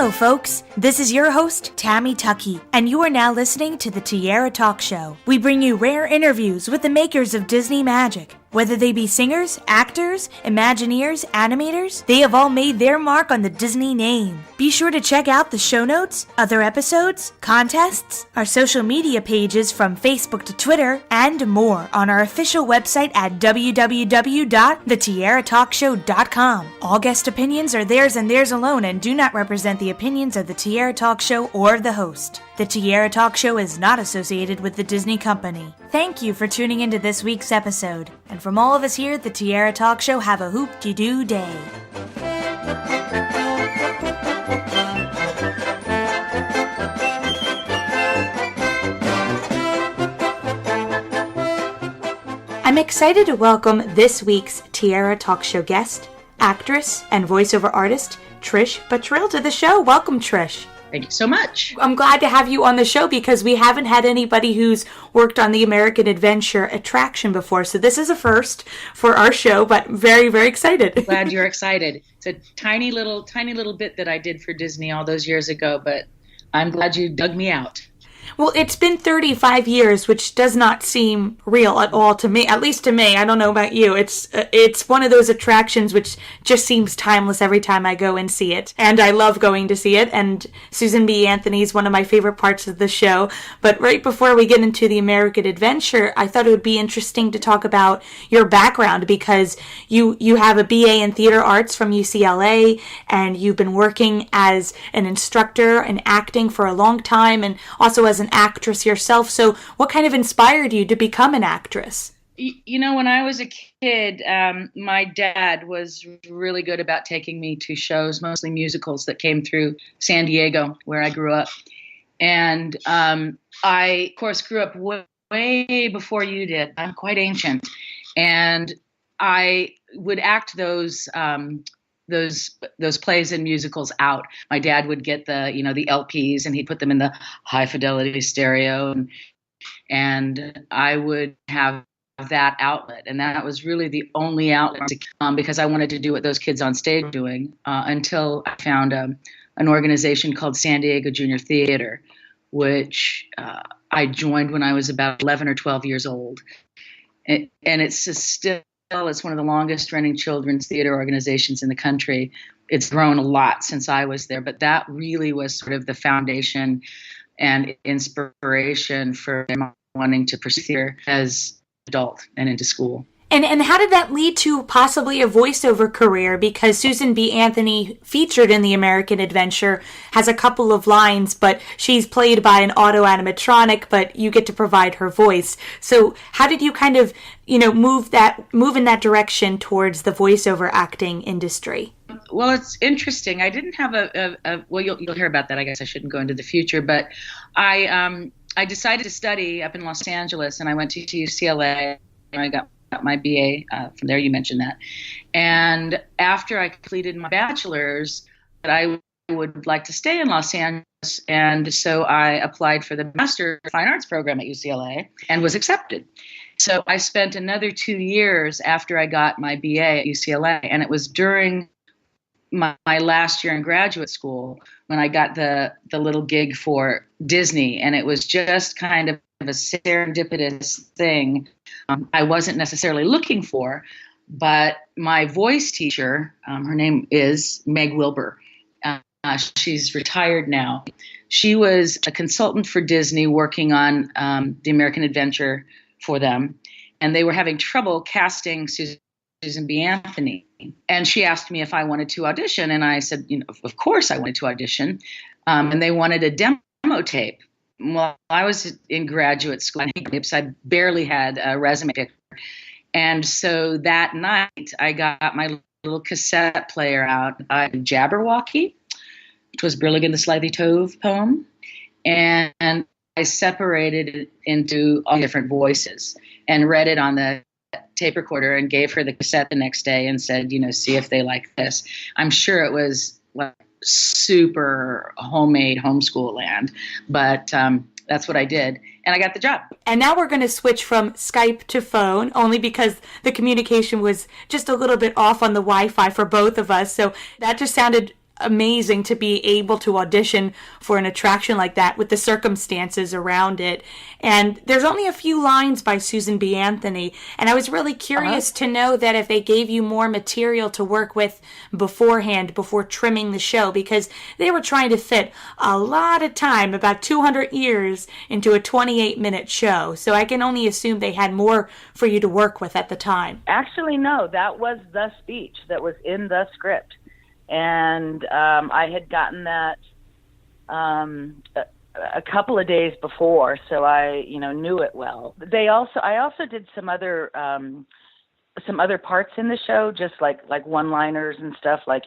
Hello, folks. This is your host, Tammy Tuckey, and you are now listening to the Tiara Talk Show. We bring you rare interviews with the makers of Disney magic. Whether they be singers, actors, Imagineers, animators, they have all made their mark on the Disney name. Be sure to check out the show notes, other episodes, contests, our social media pages from Facebook to Twitter, and more on our official website at www.thetiaratalkshow.com. All guest opinions are theirs and theirs alone and do not represent the opinions of the Tiara Talk Show or de host. The Tiara Talk Show is not associated with the Disney Company. Thank you for tuning into this week's episode. And from all of us here at the Tiara Talk Show, have a hoop-de-doo day. I'm excited to welcome this week's Tiara Talk Show guest, actress and voiceover artist, Trish Buttrill, to the show. Welcome, Trish. Thank you so much. I'm glad to have you on the show because we haven't had anybody who's worked on the American Adventure attraction before. So this is a first for our show, but very, very excited. Glad you're excited. It's a tiny little bit that I did for Disney all those years ago, but I'm glad you dug me out. Well, it's been 35 years, which does not seem real at all to me, at least to me. I don't know about you. It's one of those attractions which just seems timeless every time I go and see it. And I love going to see it. And Susan B. Anthony is one of my favorite parts of the show. But right before we get into the American Adventure, I thought it would be interesting to talk about your background because you have a BA in theater arts from UCLA, and you've been working as an instructor in acting for a long time, and also as an actress yourself. So what kind of inspired you to become an actress? You know, when I was a kid, my dad was really good about taking me to shows, mostly musicals that came through San Diego, where I grew up. And I, of course, grew up way before you did. I'm quite ancient. And I would act those plays and musicals out. My dad would get the LPs and he'd put them in the high fidelity stereo, and I would have that outlet, and that was really the only outlet because I wanted to do what those kids on stage were doing until I found an organization called San Diego Junior Theater, which I joined when I was about 11 or 12 years old, and it's one of the longest running children's theater organizations in the country. It's grown a lot since I was there, but that really was sort of the foundation and inspiration for wanting to pursue theater as an adult and into school. And how did that lead to possibly a voiceover career? Because Susan B. Anthony, featured in the American Adventure, has a couple of lines, but she's played by an auto-animatronic, but you get to provide her voice. So how did you kind of, move in that direction towards the voiceover acting industry? Well, it's interesting. I didn't have you'll hear about that. I guess I shouldn't go into the future, but I decided to study up in Los Angeles, and I went to UCLA, and I got my BA from there. You mentioned that. And after I completed my bachelor's, I would like to stay in Los Angeles. And so I applied for the Master of Fine Arts program at UCLA and was accepted. So I spent another 2 years after I got my BA at UCLA. And it was during my last year in graduate school when I got the little gig for Disney. And it was just kind of a serendipitous thing I wasn't necessarily looking for, but my voice teacher, her name is Meg Wilbur. She's retired now. She was a consultant for Disney working on the American Adventure for them, and they were having trouble casting Susan B. Anthony. And she asked me if I wanted to audition, and I said, of course I wanted to audition. And they wanted a demo tape. Well, I was in graduate school, and I barely had a resume picker. And so that night, I got my little cassette player out, Jabberwocky, which was Brilligan the Slithy Tove poem. And I separated it into all different voices and read it on the tape recorder and gave her the cassette the next day and said, see if they like this. I'm sure it was like super homemade homeschool land, but that's what I did, and I got the job. And now we're going to switch from Skype to phone, only because the communication was just a little bit off on the Wi-Fi for both of us, so that just sounded amazing to be able to audition for an attraction like that with the circumstances around it. And there's only a few lines by Susan B. Anthony, and I was really curious to know that if they gave you more material to work with beforehand, before trimming the show, because they were trying to fit a lot of time, about 200 years, into a 28-minute show. So I can only assume they had more for you to work with at the time. Actually, no, that was the speech that was in the script. And I had gotten that a couple of days before, so I, knew it well. I also did some other parts in the show, just like one-liners and stuff, like,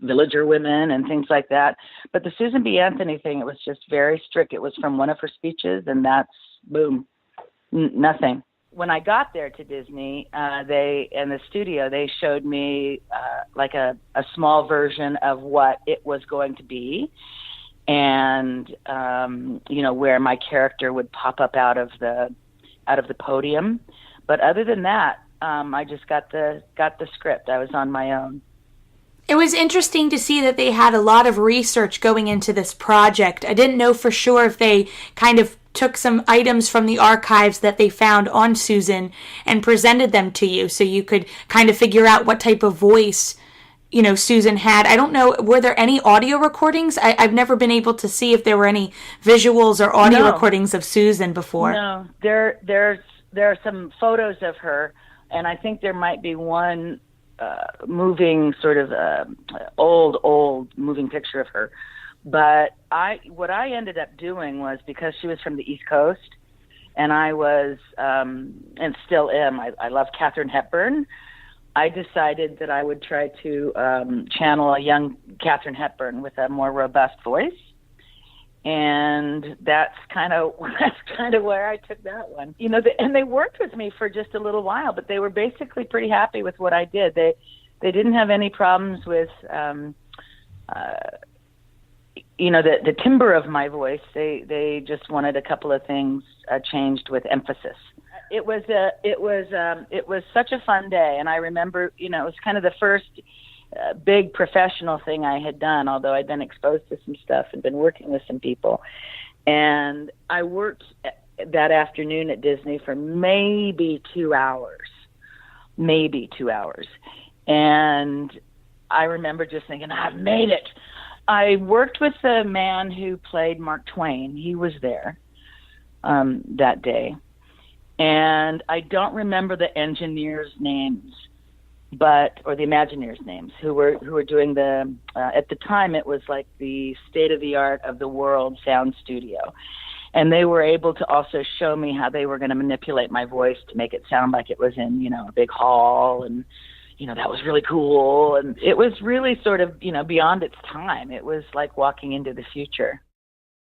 villager women and things like that. But the Susan B. Anthony thing, it was just very strict. It was from one of her speeches, and that's, boom, nothing. When I got there to Disney, in the studio, they showed me like a small version of what it was going to be, and where my character would pop up out of the podium. But other than that, I just got the script. I was on my own. It was interesting to see that they had a lot of research going into this project. I didn't know for sure if they kind of took some items from the archives that they found on Susan and presented them to you so you could kind of figure out what type of voice, Susan had. I don't know, were there any audio recordings? I've never been able to see if there were any visuals or audio recordings of Susan before. No, there are some photos of her, and I think there might be one moving sort of old moving picture of her. But what I ended up doing was, because she was from the East Coast, and I was, and still am, I love Katharine Hepburn, I decided that I would try to channel a young Katharine Hepburn with a more robust voice. And that's kind of where I took that one. And they worked with me for just a little while, but they were basically pretty happy with what I did. They didn't have any problems with the timbre of my voice. They just wanted a couple of things changed with emphasis. It was such a fun day, and I remember, it was kind of the first big professional thing I had done, although I'd been exposed to some stuff and been working with some people. And I worked that afternoon at Disney for maybe 2 hours. And I remember just thinking, I've made it. I worked with the man who played Mark Twain. He was there that day. And I don't remember the engineers' names, or the Imagineers' names, who were doing the, at the time it was like the state-of-the-art of the world sound studio. And they were able to also show me how they were going to manipulate my voice to make it sound like it was in, a big hall, and, that was really cool. And it was really sort of, beyond its time. It was like walking into the future.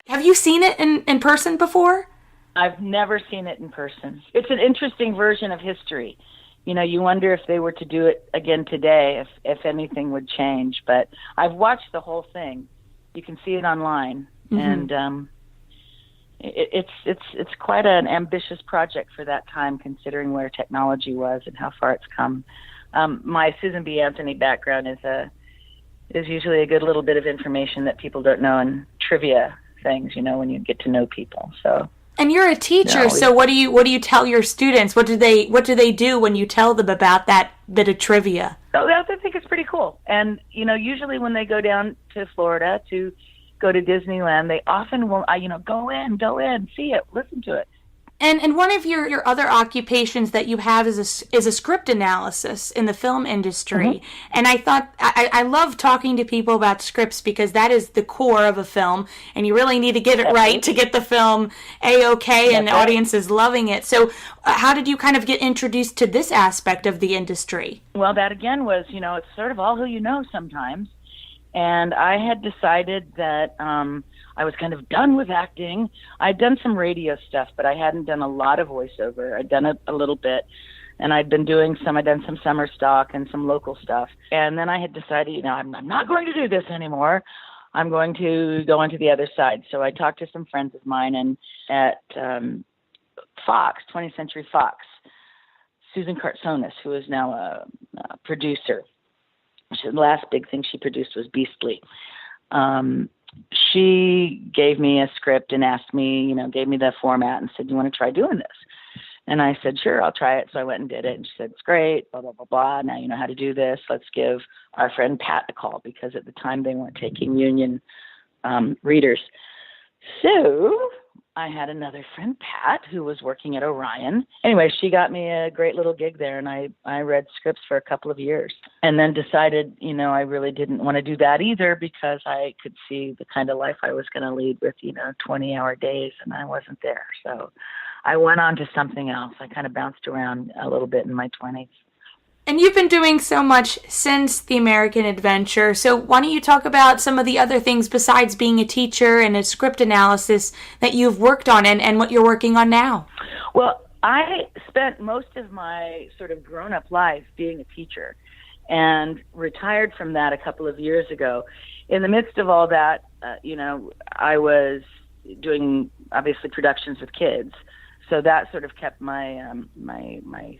Have you seen it in person before? I've never seen it in person. It's an interesting version of history. You wonder if they were to do it again today, if anything would change. But I've watched the whole thing. You can see it online, and it's quite an ambitious project for that time, considering where technology was and how far it's come. My Susan B. Anthony background is usually a good little bit of information that people don't know, and trivia things, when you get to know people. So. And you're a teacher, so what do you tell your students? What do they do when you tell them about that bit of trivia? Oh, I think it's pretty cool. And usually when they go down to Florida to go to Disneyland, they often will, go in, see it, listen to it. And one of your other occupations that you have is a script analysis in the film industry. And I thought I love talking to people about scripts, because that is the core of a film, and you really need to get it right to get the film A-OK and the audience is loving it. So how did you kind of get introduced to this aspect of the industry? Well, that again was, it's sort of all who you know sometimes. And I had decided that I was kind of done with acting. I'd done some radio stuff, but I hadn't done a lot of voiceover. I'd done it a little bit, and I'd done some summer stock and some local stuff. And then I had decided, I'm not going to do this anymore. I'm going to go into the other side. So I talked to some friends of mine, and at Fox, 20th Century Fox, Susan Kartsonis, who is now a producer. the last big thing she produced was Beastly. She gave me a script and asked me, gave me the format and said, "Do you want to try doing this?" And I said, "Sure, I'll try it." So I went and did it. And she said, "It's great, blah, blah, blah, blah. Now you know how to do this. Let's give our friend Pat a call," because at the time they weren't taking union readers. So I had another friend, Pat, who was working at Orion. Anyway, she got me a great little gig there, and I read scripts for a couple of years and then decided, I really didn't want to do that either because I could see the kind of life I was going to lead with, 20-hour days, and I wasn't there. So I went on to something else. I kind of bounced around a little bit in my 20s. And you've been doing so much since The American Adventure, so why don't you talk about some of the other things besides being a teacher and a script analysis that you've worked on and what you're working on now? Well, I spent most of my sort of grown-up life being a teacher and retired from that a couple of years ago. In the midst of all that, I was doing, obviously, productions with kids, so that sort of kept my my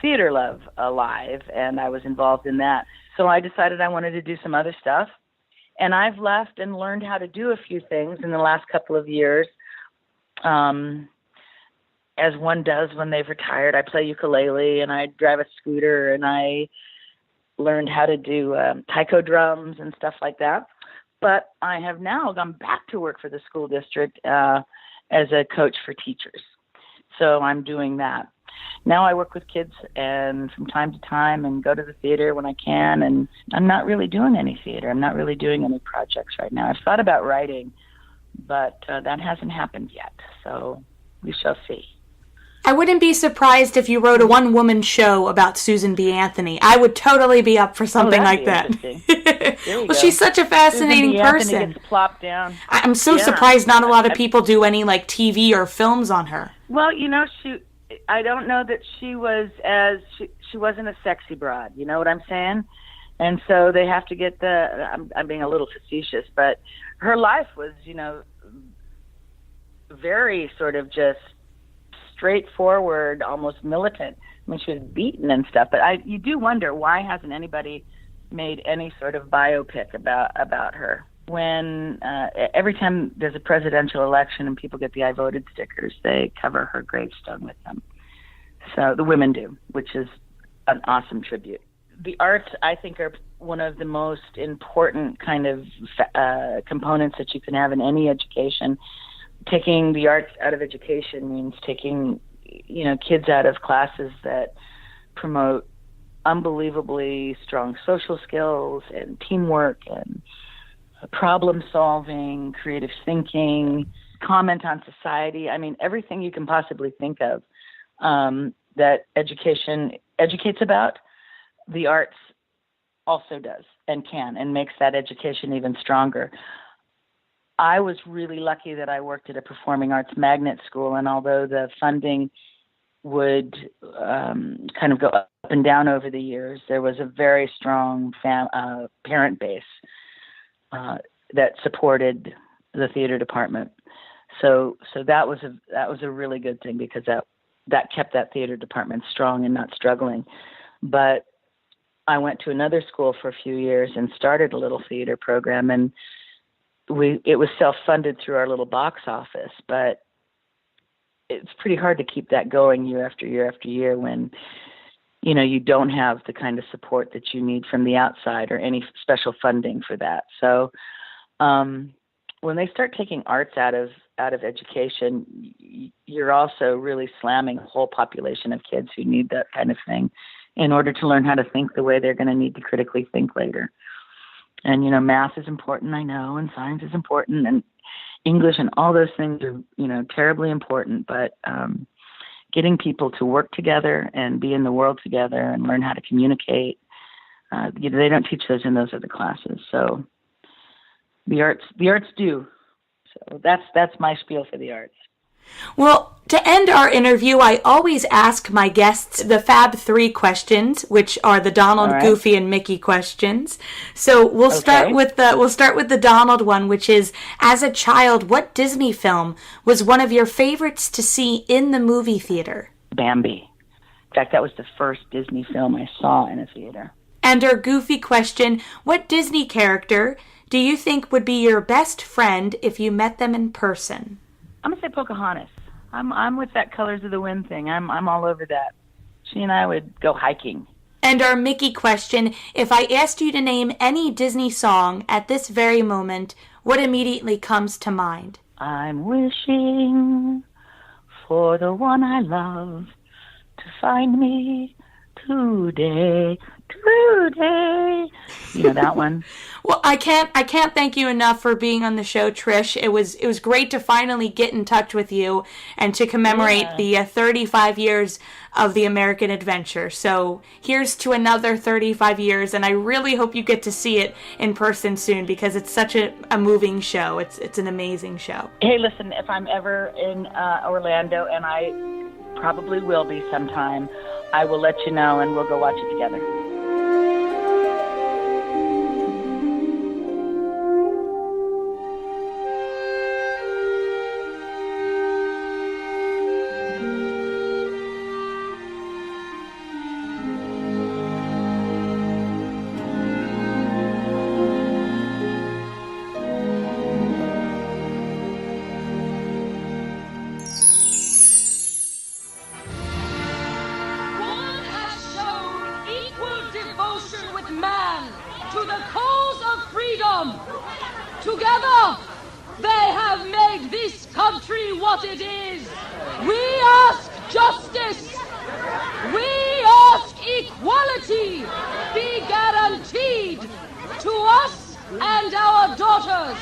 theater love alive, and I was involved in that. So I decided I wanted to do some other stuff, and I've left and learned how to do a few things in the last couple of years, as one does when they've retired. I play ukulele, and I drive a scooter, and I learned how to do taiko drums and stuff like that. But I have now gone back to work for the school district as a coach for teachers. So I'm doing that. Now I work with kids and from time to time and go to the theater when I can, and I'm not really doing any theater. I'm not really doing any projects right now. I've thought about writing, but that hasn't happened yet, so we shall see. I wouldn't be surprised if you wrote a one-woman show about Susan B. Anthony. I would totally be up for something like that. Well, she's such a fascinating person. Susan B. Anthony gets plopped down. I'm so surprised not a lot of people do any TV or films on her. Well, I don't know that she wasn't a sexy broad. You know what I'm saying? And so they have to get I'm being a little facetious, but her life was, very sort of just straightforward, almost militant. I mean, she was beaten and stuff, but you do wonder, why hasn't anybody made any sort of biopic about her? When every time there's a presidential election and people get the I voted stickers, they cover her gravestone with them. So the women do, which is an awesome tribute. The arts, I think, are one of the most important kind of components that you can have in any education. Taking the arts out of education means taking, kids out of classes that promote unbelievably strong social skills and teamwork and problem solving, creative thinking, comment on society. I mean, everything you can possibly think of that education educates about, the arts also does and can, and makes that education even stronger. I was really lucky that I worked at a performing arts magnet school, and although the funding would kind of go up and down over the years, there was a very strong parent base that supported the theater department. So that was a really good thing, because that kept that theater department strong and not struggling. But I went to another school for a few years and started a little theater program, and it was self-funded through our little box office, but it's pretty hard to keep that going year after year after year when, you don't have the kind of support that you need from the outside or any special funding for that. So when they start taking arts out of education, you're also really slamming a whole population of kids who need that kind of thing in order to learn how to think the way they're going to need to critically think later. And, math is important, I know, and science is important, and English and all those things are, terribly important. But getting people to work together and be in the world together and learn how to communicate, they don't teach those in those other classes. So the arts do. So that's my spiel for the arts. Well, to end our interview, I always ask my guests the Fab 3 questions, which are the Donald, right, Goofy, and Mickey questions. So we'll start with the Donald one, which is, as a child, what Disney film was one of your favorites to see in the movie theater? Bambi. In fact, that was the first Disney film I saw in a theater. And our goofy question, what Disney character do you think would be your best friend if you met them in person? I'm gonna say Pocahontas. I'm with that Colors of the Wind thing. I'm all over that. She and I would go hiking. And our Mickey question, if I asked you to name any Disney song at this very moment, what immediately comes to mind? I'm wishing for the one I love to find me today. You know that one? Well, I can't thank you enough for being on the show, Trish. It was great to finally get in touch with you and to commemorate the 35 years of the American Adventure. So here's to another 35 years, and I really hope you get to see it in person soon because it's such a moving show. It's an amazing show. Hey, listen, if I'm ever in Orlando, and I probably will be sometime, I will let you know and we'll go watch it together. Together, they have made this country what it is. We ask justice. We ask equality be guaranteed to us and our daughters.